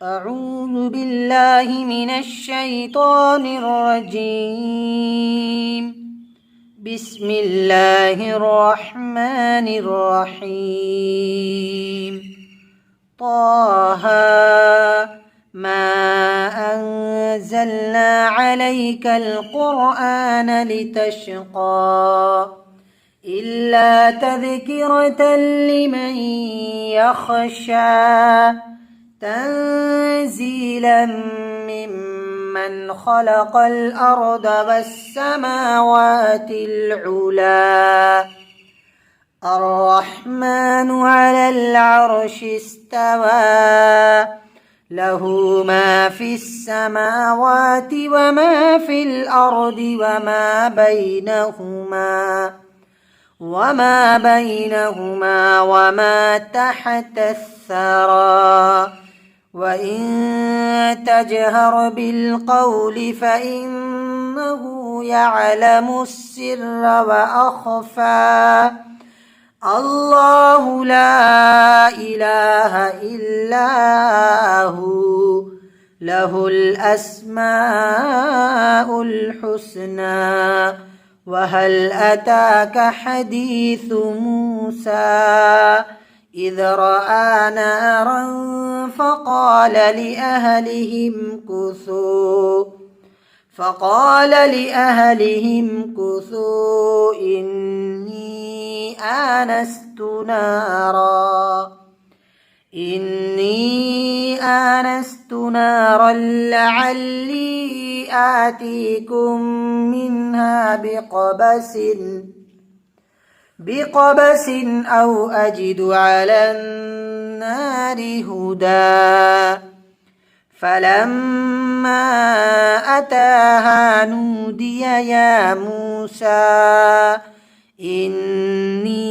أعوذ بالله من الشيطان الرجيم. بسم الله الرحمن الرحيم. طه ما أنزلنا عليك القرآن لتشقى إلا تذكرة لمن يخشى تنزيلا ممن خلق الأرض والسماوات العلى الرحمن على العرش استوى له ما في السماوات وما في الأرض وما بينهما وما تحت الثرى وإن تجهر بالقول فإنه يعلم السر وأخفى الله لا إله إلا هو له الأسماء الحسنى وهل أتاك حديث موسى إذ رأى نارا فقال لأهلهم كثوا إني آنست نارا لعلي آتيكم منها بقبس أو أجد على النار هدى فلما أتاها نودي يا موسى إني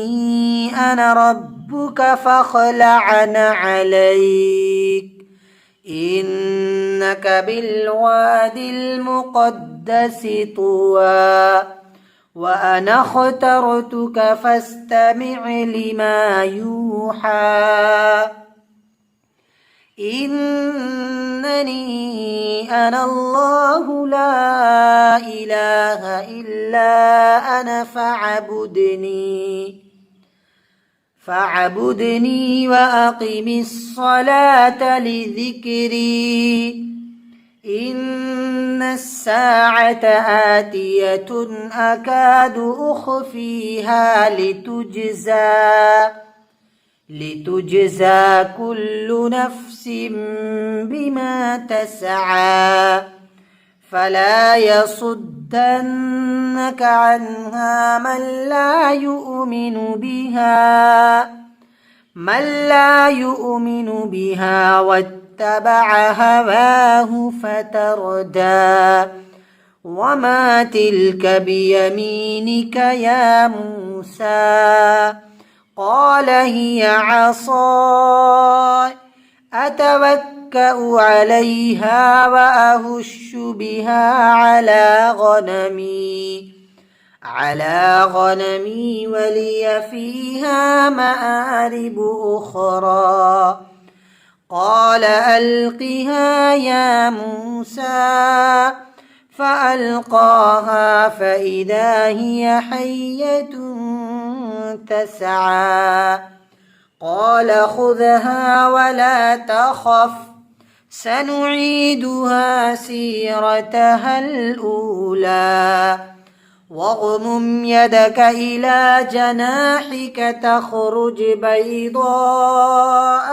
أنا ربك فاخلع عليك إنك بالوادي المقدس طوى وأنا اخترتك فاستمع لما يوحى إنني أنا الله لا إله إلا أنا فاعبدني وأقم الصلاة لذكري إن الساعة آتية أكاد أخفيها لتجزى كل نفس بما تسعى فلا يصدنك عنها من لا يؤمن بها واتبع هواه فتردى وما تلك بيمينك يا موسى قال هي عصاي أتوكأ عليها وأهش بها على غنمي ولي فيها مآرب أخرى قال ألقها يا موسى فألقاها فإذا هي حية تسعى قال خذها ولا تخف سنعيدها سيرتها الأولى واغمم يدك إلى جناحك تخرج بيضاء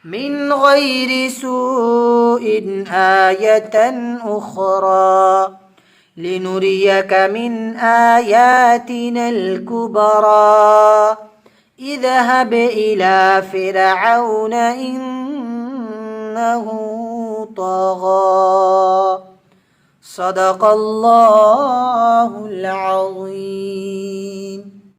من غير سوء آية أخرى لنريك من آياتنا الكبرى اذهب إلى فرعون إنه طغى صدق الله العظيم.